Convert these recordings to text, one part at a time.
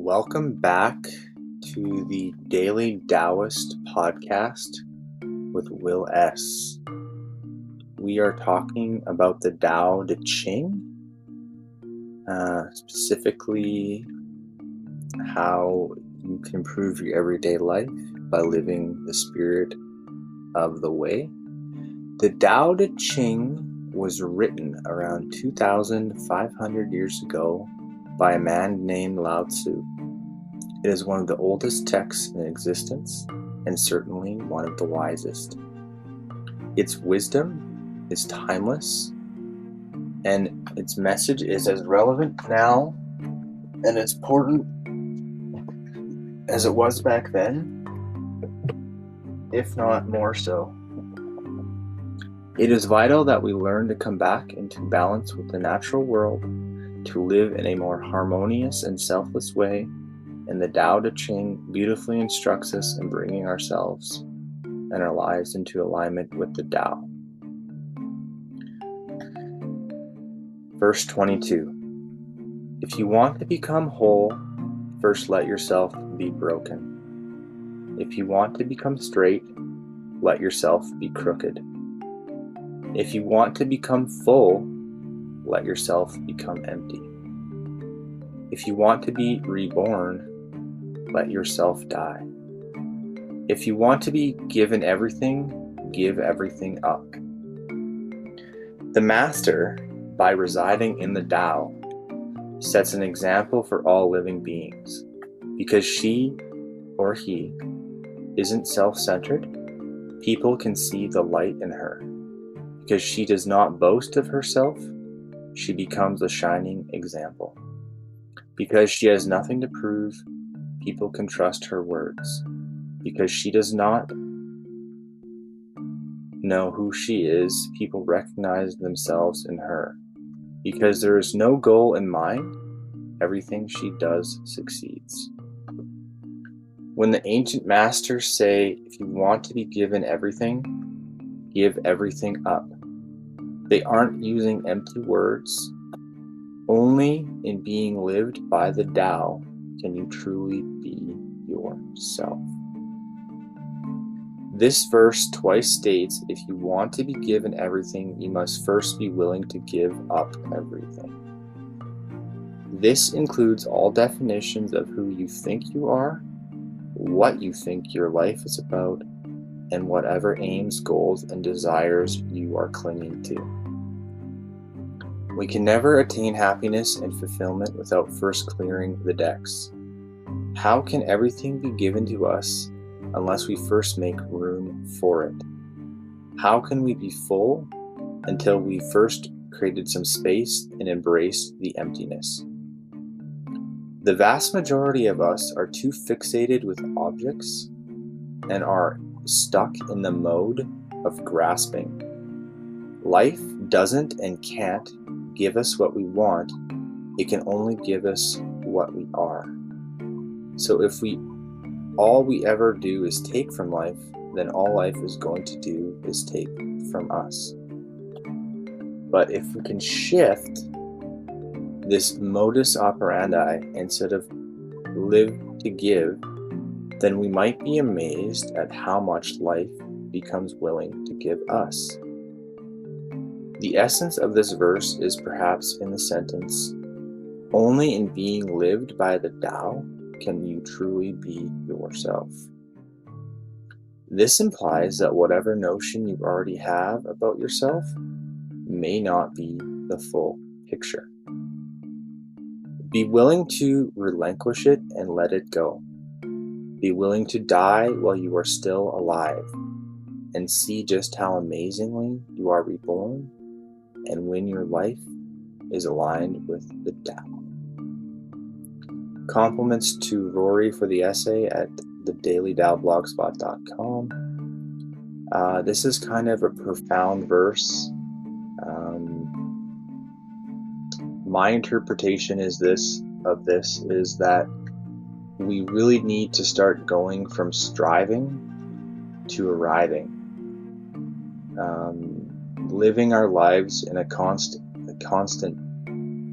Welcome back to the Daily Taoist Podcast with Will S. We are talking about the Tao Te Ching, specifically how you can improve your everyday life by living the spirit of the way. The Tao Te Ching was written around 2,500 years ago by a man named Lao-Tzu. It is one of the oldest texts in existence and certainly one of the wisest. Its wisdom is timeless and its message is as relevant now and as important as it was back then, if not more so. It is vital that we learn to come back into balance with the natural world, to live in a more harmonious and selfless way, and the Tao Te Ching beautifully instructs us in bringing ourselves and our lives into alignment with the Tao. Verse 22. If you want to become whole, first let yourself be broken. If you want to become straight, let yourself be crooked. If you want to become full, let yourself become empty. If you want to be reborn, let yourself die. If you want to be given everything, give everything up. The Master, by residing in the Tao, sets an example for all living beings. Because she or he isn't self-centered, people can see the light in her. Because she does not boast of herself, she becomes a shining example. Because she has nothing to prove, people can trust her words. Because she does not know who she is, people recognize themselves in her. Because there is no goal in mind, everything she does succeeds. When the ancient masters say, if you want to be given everything, give everything up, they aren't using empty words. Only in being lived by the Tao can you truly be yourself. This verse twice states, if you want to be given everything, you must first be willing to give up everything. This includes all definitions of who you think you are, what you think your life is about, and whatever aims, goals, and desires you are clinging to. We can never attain happiness and fulfillment without first clearing the decks. How can everything be given to us unless we first make room for it? How can we be full until we first created some space and embraced the emptiness? The vast majority of us are too fixated with objects and are stuck in the mode of grasping. Life doesn't and can't give us what we want. It can only give us what we are. So if all we ever do is take from life, then all life is going to do is take from us. But if we can shift this modus operandi instead of live to give, then we might be amazed at how much life becomes willing to give us. The essence of this verse is perhaps in the sentence, only in being lived by the Tao can you truly be yourself. This implies that whatever notion you already have about yourself may not be the full picture. Be willing to relinquish it and let it go. Be willing to die while you are still alive and see just how amazingly you are reborn and when your life is aligned with the Tao. Compliments to Rory for the essay at thedailytaoblogspot.com. This is kind of a profound verse. My interpretation is that we really need to start going from striving to arriving. Living our lives in a constant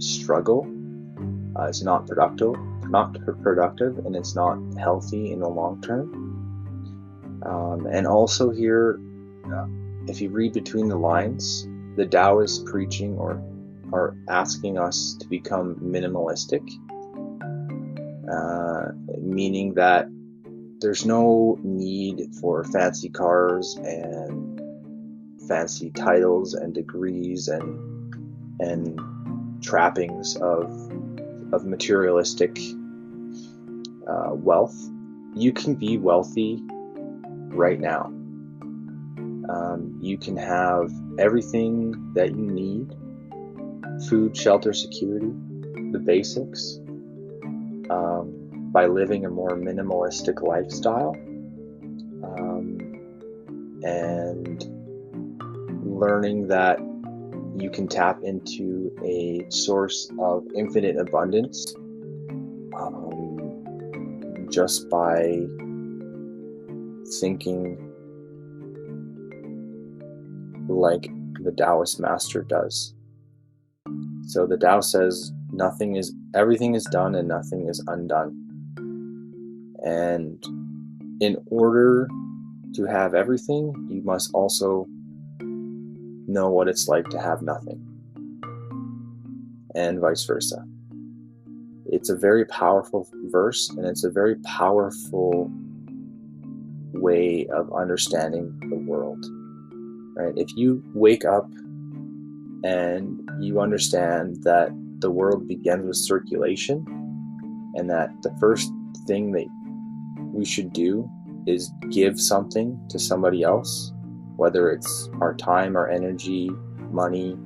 struggle is not productive not productive and it's not healthy in the long term. And also here, if you read between the lines, the Tao is preaching or asking us to become minimalistic, meaning that there's no need for fancy cars and fancy titles and degrees and trappings of materialistic wealth. You can be wealthy right now. You can have everything that you need: food, shelter, security, the basics, by living a more minimalistic lifestyle, and learning that you can tap into a source of infinite abundance just by thinking like the Taoist master does. So the Tao says everything is done and nothing is undone. And in order to have everything, you must also know what it's like to have nothing, and vice versa. It's a very powerful verse, and it's a very powerful way of understanding the world, right? If you wake up and you understand that the world begins with circulation, and that the first thing that we should do is give something to somebody else, whether it's our time, our energy, money,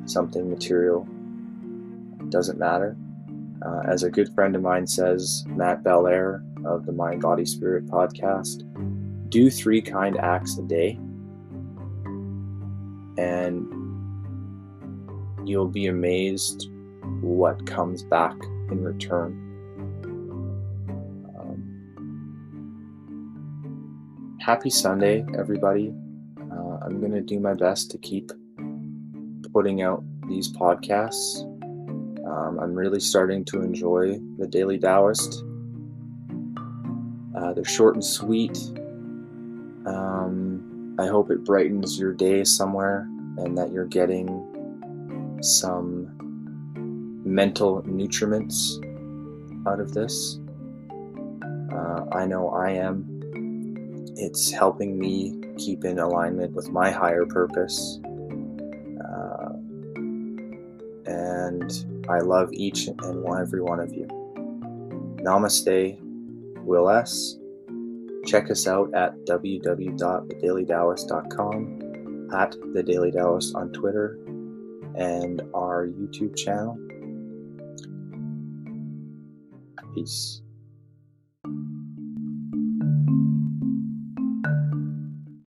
something material, doesn't matter. As a good friend of mine says, Matt Belair of the Mind, Body, Spirit podcast, do 3 kind acts a day, and you'll be amazed what comes back in return. Happy Sunday, everybody. I'm going to do my best to keep putting out these podcasts. I'm really starting to enjoy the Daily Taoist. They're short and sweet. I hope it brightens your day somewhere, and that you're getting some mental nutriments out of this. I know I am. It's helping me keep in alignment with my higher purpose. And I love each and every one of you. Namaste, Will S. Check us out at www.thedailytaoist.com, at The Daily Taoist on Twitter, and our YouTube channel. Peace.